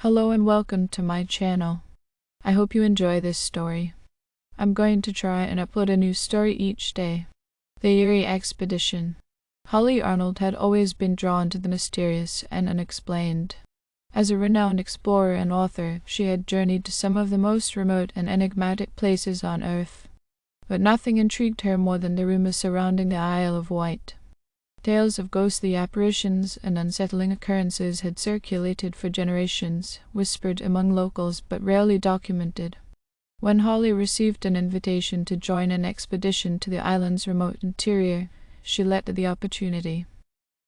Hello and welcome to my channel. I hope you enjoy this story. I'm going to try and upload a new story each day. The Eerie Expedition. Holly Arnold had always been drawn to the mysterious and unexplained. As a renowned explorer and author, she had journeyed to some of the most remote and enigmatic places on Earth. But nothing intrigued her more than the rumors surrounding the Isle of Wight. Tales of ghostly apparitions and unsettling occurrences had circulated for generations, whispered among locals but rarely documented. When Holly received an invitation to join an expedition to the island's remote interior, she leapt at the opportunity.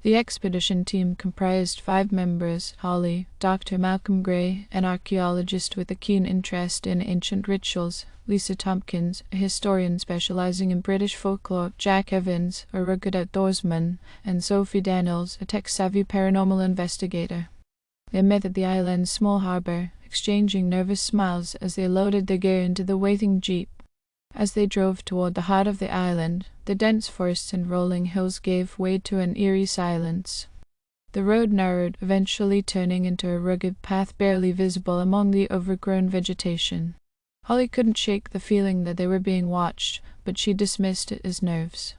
The expedition team comprised 5 members: Holly, Dr. Malcolm Gray, an archaeologist with a keen interest in ancient rituals; Lisa Tompkins, a historian specializing in British folklore; Jack Evans, a rugged outdoorsman; and Sophie Daniels, a tech-savvy paranormal investigator. They met at the island's small harbor, exchanging nervous smiles as they loaded their gear into the waiting jeep. As they drove toward the heart of the island, the dense forests and rolling hills gave way to an eerie silence. The road narrowed, eventually turning into a rugged path barely visible among the overgrown vegetation. Holly couldn't shake the feeling that they were being watched, but she dismissed it as nerves.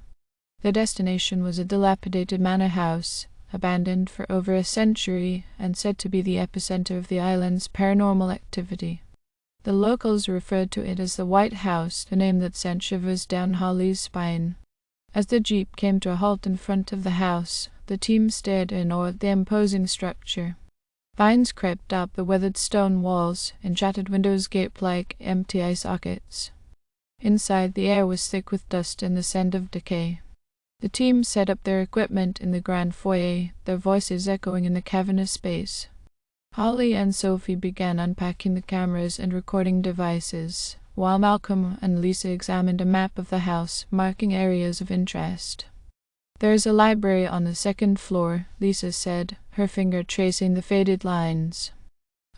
Their destination was a dilapidated manor house, abandoned for over a century and said to be the epicenter of the island's paranormal activity. The locals referred to it as the White House, a name that sent shivers down Holly's spine. As the jeep came to a halt in front of the house, the team stared in awe at the imposing structure. Vines crept up the weathered stone walls, and shattered windows gaped like empty eye sockets. Inside, the air was thick with dust and the scent of decay. The team set up their equipment in the grand foyer, their voices echoing in the cavernous space. Holly and Sophie began unpacking the cameras and recording devices, while Malcolm and Lisa examined a map of the house, marking areas of interest. "There is a library on the 2nd floor," Lisa said, her finger tracing the faded lines.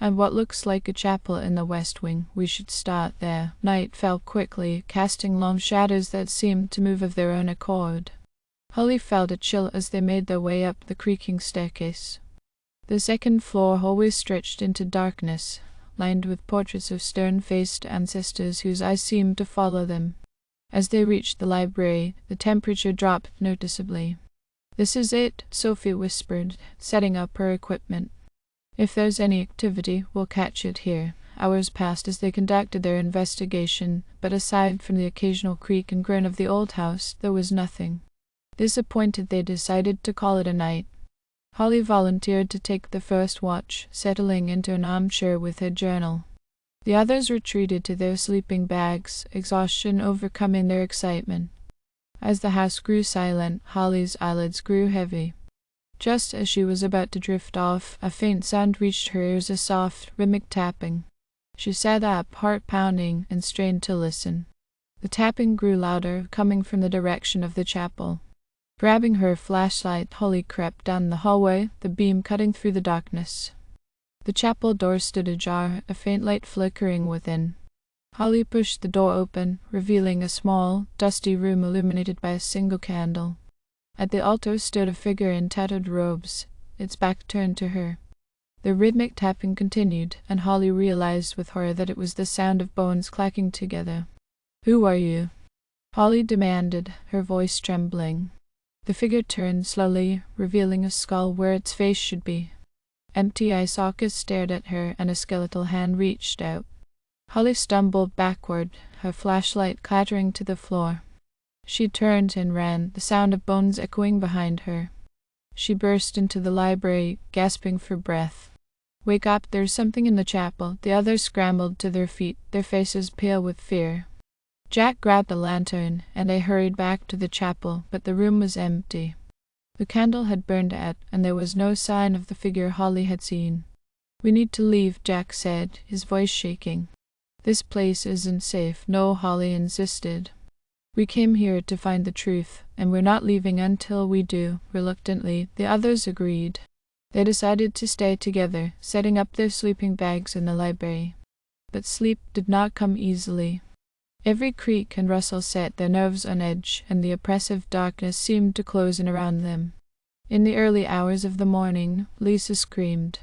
"And what looks like a chapel in the west wing. We should start there." Night fell quickly, casting long shadows that seemed to move of their own accord. Holly felt a chill as they made their way up the creaking staircase. The 2nd floor hallway stretched into darkness, lined with portraits of stern-faced ancestors whose eyes seemed to follow them. As they reached the library, the temperature dropped noticeably. "This is it," Sophie whispered, setting up her equipment. "If there's any activity, we'll catch it here." Hours passed as they conducted their investigation, but aside from the occasional creak and groan of the old house, there was nothing. Disappointed, they decided to call it a night. Holly volunteered to take the first watch, settling into an armchair with her journal. The others retreated to their sleeping bags, exhaustion overcoming their excitement. As the house grew silent, Holly's eyelids grew heavy. Just as she was about to drift off, a faint sound reached her ears, a soft, rhythmic tapping. She sat up, heart pounding, and strained to listen. The tapping grew louder, coming from the direction of the chapel. Grabbing her flashlight, Holly crept down the hallway, the beam cutting through the darkness. The chapel door stood ajar, a faint light flickering within. Holly pushed the door open, revealing a small, dusty room illuminated by a single candle. At the altar stood a figure in tattered robes, its back turned to her. The rhythmic tapping continued, and Holly realized with horror that it was the sound of bones clacking together. "Who are you?" Holly demanded, her voice trembling. The figure turned slowly, revealing a skull where its face should be. Empty eye sockets stared at her, and a skeletal hand reached out. Holly stumbled backward, her flashlight clattering to the floor. She turned and ran, the sound of bones echoing behind her. She burst into the library, gasping for breath. "Wake up, there's something in the chapel." The others scrambled to their feet, their faces pale with fear. Jack grabbed a lantern, and they hurried back to the chapel, but the room was empty. The candle had burned out, and there was no sign of the figure Holly had seen. "We need to leave," Jack said, his voice shaking. "This place isn't safe." "No," Holly insisted. "We came here to find the truth, and we're not leaving until we do." Reluctantly, the others agreed. They decided to stay together, setting up their sleeping bags in the library. But sleep did not come easily. Every creak and rustle set their nerves on edge, and the oppressive darkness seemed to close in around them. In the early hours of the morning, Lisa screamed.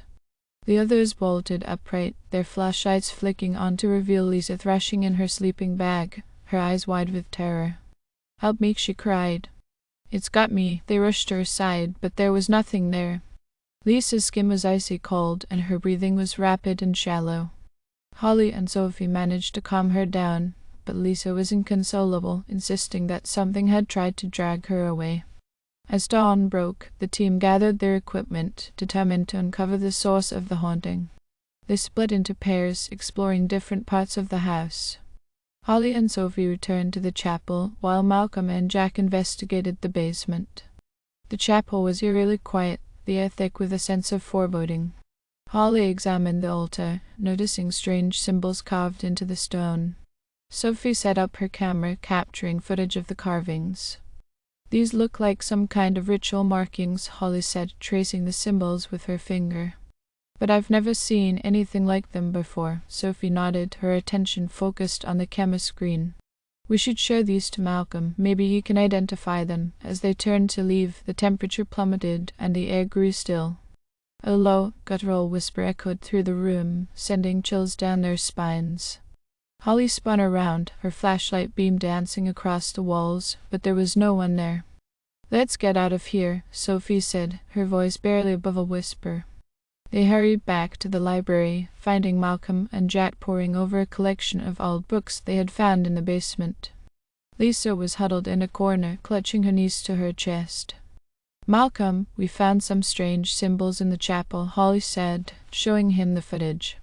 The others bolted upright, their flashlights flicking on to reveal Lisa thrashing in her sleeping bag, her eyes wide with terror. "Help me," she cried. "It's got me." They rushed to her side, but there was nothing there. Lisa's skin was icy cold, and her breathing was rapid and shallow. Holly and Sophie managed to calm her down, but Lisa was inconsolable, insisting that something had tried to drag her away. As dawn broke, the team gathered their equipment, determined to uncover the source of the haunting. They split into pairs, exploring different parts of the house. Holly and Sophie returned to the chapel, while Malcolm and Jack investigated the basement. The chapel was eerily quiet, the air thick with a sense of foreboding. Holly examined the altar, noticing strange symbols carved into the stone. Sophie set up her camera, capturing footage of the carvings. "These look like some kind of ritual markings," Holly said, tracing the symbols with her finger. "But I've never seen anything like them before." Sophie nodded, her attention focused on the camera screen. "We should show these to Malcolm. Maybe he can identify them." As they turned to leave, the temperature plummeted and the air grew still. A low, guttural whisper echoed through the room, sending chills down their spines. Holly spun around, her flashlight beam dancing across the walls, but there was no one there. "Let's get out of here," Sophie said, her voice barely above a whisper. They hurried back to the library, finding Malcolm and Jack poring over a collection of old books they had found in the basement. Lisa was huddled in a corner, clutching her knees to her chest. "Malcolm, we found some strange symbols in the chapel," Holly said, showing him the footage.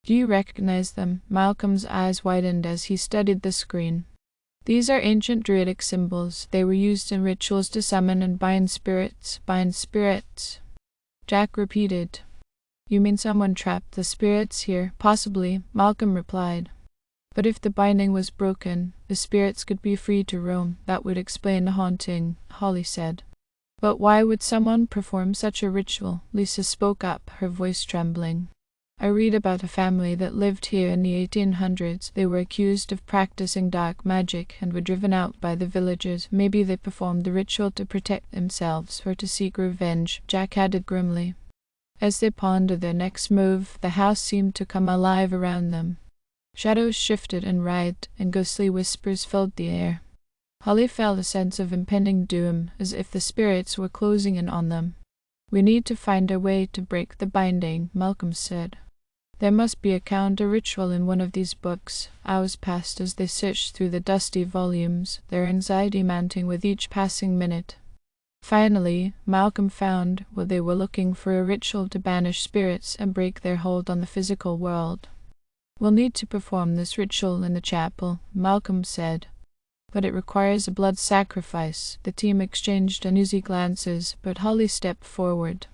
"Do you recognize them?" Malcolm's eyes widened as he studied the screen. "These are ancient druidic symbols. They were used in rituals to summon and bind spirits. Bind spirits." Jack repeated. "You mean someone trapped the spirits here?" "Possibly," Malcolm replied. "But if the binding was broken, the spirits could be free to roam. That would explain the haunting," Holly said. "But why would someone perform such a ritual?" Lisa spoke up, her voice trembling. "I read about a family that lived here in the 1800s. They were accused of practicing dark magic and were driven out by the villagers. Maybe they performed the ritual to protect themselves or to seek revenge," Jack added grimly. As they pondered their next move, the house seemed to come alive around them. Shadows shifted and writhed, and ghostly whispers filled the air. Holly felt a sense of impending doom, as if the spirits were closing in on them. "We need to find a way to break the binding," Malcolm said. "There must be a counter-ritual in one of these books." Hours passed as they searched through the dusty volumes, their anxiety mounting with each passing minute. Finally, Malcolm found what they were looking for: a ritual to banish spirits and break their hold on the physical world. "We'll need to perform this ritual in the chapel," Malcolm said. "But it requires a blood sacrifice." The team exchanged uneasy glances, but Holly stepped forward.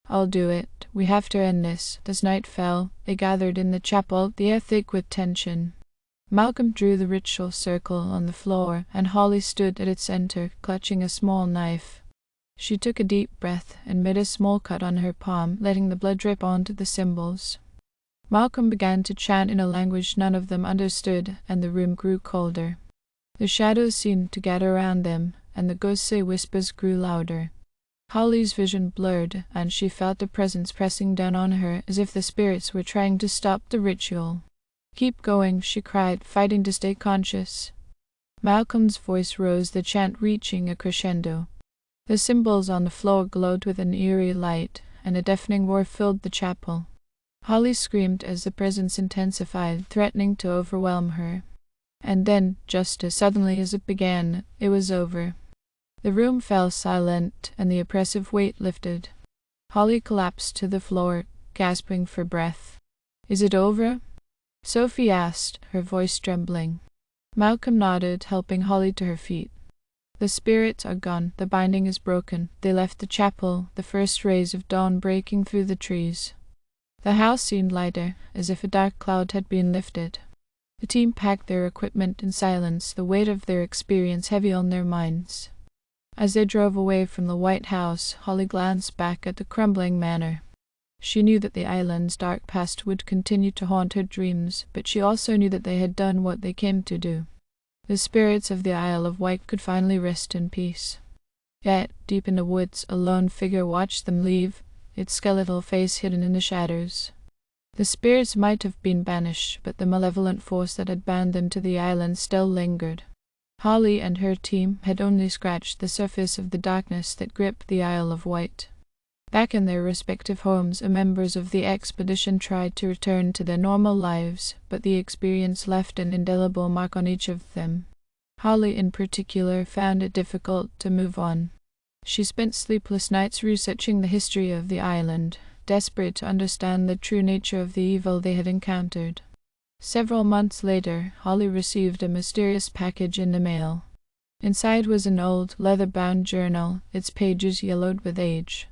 "I'll do it. We have to end this." As night fell, they gathered in the chapel, the air thick with tension. Malcolm drew the ritual circle on the floor, and Holly stood at its center, clutching a small knife. She took a deep breath and made a small cut on her palm, letting the blood drip onto the symbols. Malcolm began to chant in a language none of them understood, and the room grew colder. The shadows seemed to gather around them, and the ghostly whispers grew louder. Holly's vision blurred, and she felt a presence pressing down on her, as if the spirits were trying to stop the ritual. "Keep going," she cried, fighting to stay conscious. Malcolm's voice rose, the chant reaching a crescendo. The symbols on the floor glowed with an eerie light, and a deafening roar filled the chapel. Holly screamed as the presence intensified, threatening to overwhelm her. And then, just as suddenly as it began, it was over. The room fell silent, and the oppressive weight lifted. Holly collapsed to the floor, gasping for breath. "Is it over?" Sophie asked, her voice trembling. Malcolm nodded, helping Holly to her feet. "The spirits are gone. The binding is broken." They left the chapel, the first rays of dawn breaking through the trees. The house seemed lighter, as if a dark cloud had been lifted. The team packed their equipment in silence, the weight of their experience heavy on their minds. As they drove away from the White House, Holly glanced back at the crumbling manor. She knew that the island's dark past would continue to haunt her dreams, but she also knew that they had done what they came to do. The spirits of the Isle of Wight could finally rest in peace. Yet, deep in the woods, a lone figure watched them leave, its skeletal face hidden in the shadows. The spirits might have been banished, but the malevolent force that had bound them to the island still lingered. Holly and her team had only scratched the surface of the darkness that gripped the Isle of Wight. Back in their respective homes, the members of the expedition tried to return to their normal lives, but the experience left an indelible mark on each of them. Holly, in particular, found it difficult to move on. She spent sleepless nights researching the history of the island, desperate to understand the true nature of the evil they had encountered. Several months later, Holly received a mysterious package in the mail. Inside was an old, leather-bound journal, its pages yellowed with age.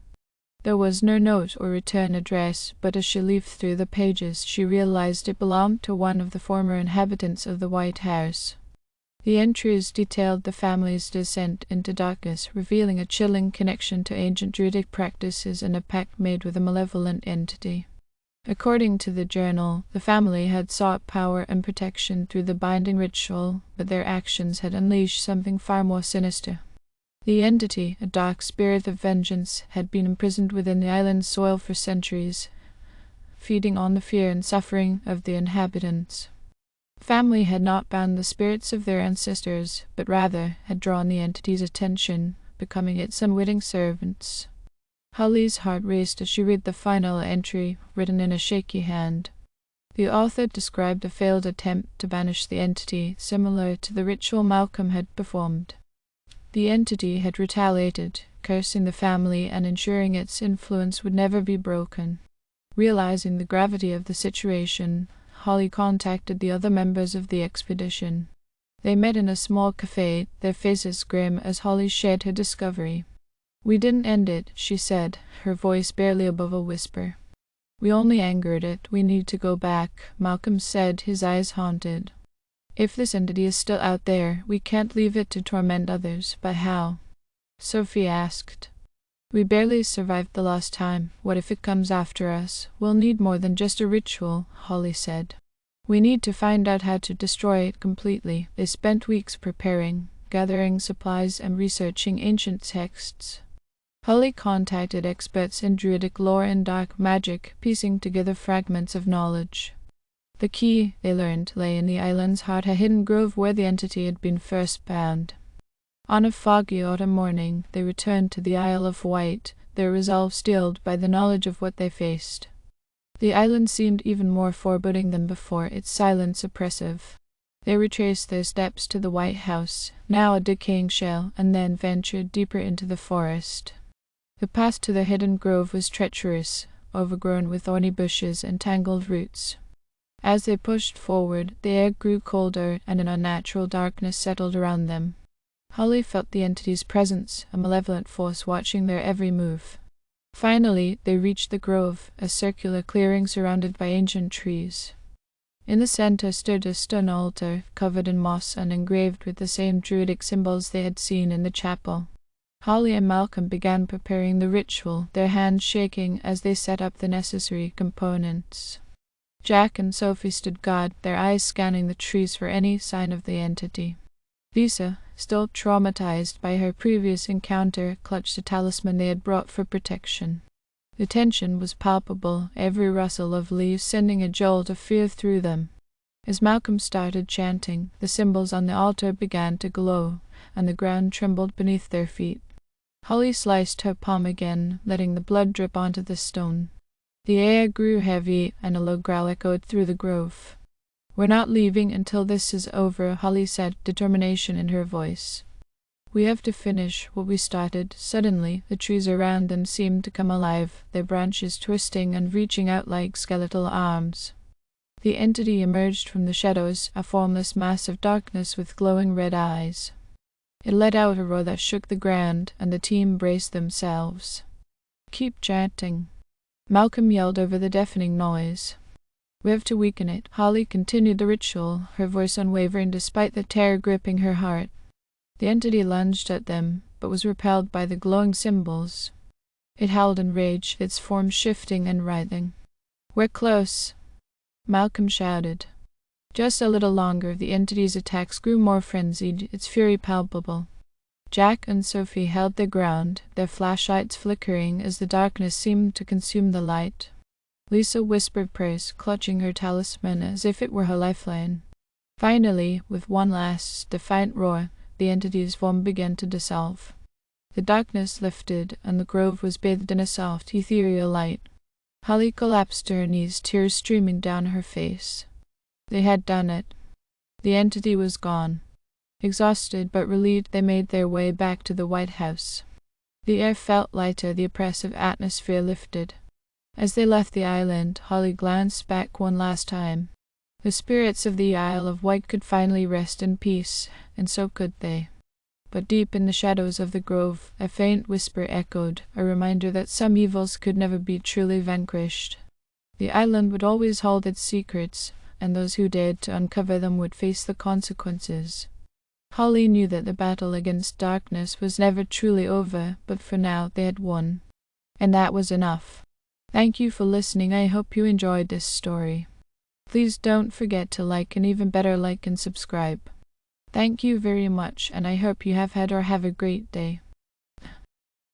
There was no note or return address, but as she leafed through the pages, she realized it belonged to one of the former inhabitants of the White House. The entries detailed the family's descent into darkness, revealing a chilling connection to ancient Druidic practices and a pact made with a malevolent entity. According to the journal, the family had sought power and protection through the binding ritual, but their actions had unleashed something far more sinister. The entity, a dark spirit of vengeance, had been imprisoned within the island's soil for centuries, feeding on the fear and suffering of the inhabitants. The family had not bound the spirits of their ancestors, but rather had drawn the entity's attention, becoming its unwitting servants. Holly's heart raced as she read the final entry, written in a shaky hand. The author described a failed attempt to banish the entity, similar to the ritual Malcolm had performed. The entity had retaliated, cursing the family and ensuring its influence would never be broken. Realizing the gravity of the situation, Holly contacted the other members of the expedition. They met in a small cafe, their faces grim as Holly shared her discovery. "We didn't end it," she said, her voice barely above a whisper. "We only angered it. We need to go back," Malcolm said, his eyes haunted. "If this entity is still out there, we can't leave it to torment others, but how?" Sophie asked. "We barely survived the last time. What if it comes after us? We'll need more than just a ritual," Holly said. "We need to find out how to destroy it completely." They spent weeks preparing, gathering supplies and researching ancient texts. Holly contacted experts in Druidic lore and dark magic, piecing together fragments of knowledge. The key, they learned, lay in the island's heart, a hidden grove where the entity had been first bound. On a foggy autumn morning, they returned to the Isle of Wight, their resolve steeled by the knowledge of what they faced. The island seemed even more foreboding than before, its silence oppressive. They retraced their steps to the White House, now a decaying shell, and then ventured deeper into the forest. The path to the hidden grove was treacherous, overgrown with thorny bushes and tangled roots. As they pushed forward, the air grew colder and an unnatural darkness settled around them. Holly felt the entity's presence, a malevolent force watching their every move. Finally, they reached the grove, a circular clearing surrounded by ancient trees. In the center stood a stone altar, covered in moss and engraved with the same Druidic symbols they had seen in the chapel. Holly and Malcolm began preparing the ritual, their hands shaking as they set up the necessary components. Jack and Sophie stood guard, their eyes scanning the trees for any sign of the entity. Lisa, still traumatized by her previous encounter, clutched a talisman they had brought for protection. The tension was palpable, every rustle of leaves sending a jolt of fear through them. As Malcolm started chanting, the symbols on the altar began to glow, and the ground trembled beneath their feet. Holly sliced her palm again, letting the blood drip onto the stone. The air grew heavy, and a low growl echoed through the grove. "We're not leaving until this is over," Holly said, determination in her voice. "We have to finish what we started." Suddenly, the trees around them seemed to come alive, their branches twisting and reaching out like skeletal arms. The entity emerged from the shadows, a formless mass of darkness with glowing red eyes. It let out a roar that shook the ground, and the team braced themselves. "Keep chanting," Malcolm yelled over the deafening noise. "We have to weaken it." Holly continued the ritual, her voice unwavering despite the terror gripping her heart. The entity lunged at them, but was repelled by the glowing symbols. It howled in rage, its form shifting and writhing. "We're close," Malcolm shouted. Just a little longer, the entity's attacks grew more frenzied, its fury palpable. Jack and Sophie held their ground, their flashlights flickering as the darkness seemed to consume the light. Lisa whispered prayers, clutching her talisman as if it were her lifeline. Finally, with one last defiant roar, the entity's form began to dissolve. The darkness lifted, and the grove was bathed in a soft, ethereal light. Holly collapsed to her knees, tears streaming down her face. They had done it. The entity was gone. Exhausted but relieved, they made their way back to the White House. The air felt lighter, the oppressive atmosphere lifted. As they left the island, Holly glanced back one last time. The spirits of the Isle of Wight could finally rest in peace, and so could they. But deep in the shadows of the grove, a faint whisper echoed, a reminder that some evils could never be truly vanquished. The island would always hold its secrets, and those who dared to uncover them would face the consequences. Holly knew that the battle against darkness was never truly over, but for now they had won. And that was enough. Thank you for listening. I hope you enjoyed this story. Please don't forget to like, and even better, like and subscribe. Thank you very much, and I hope you have had or have a great day.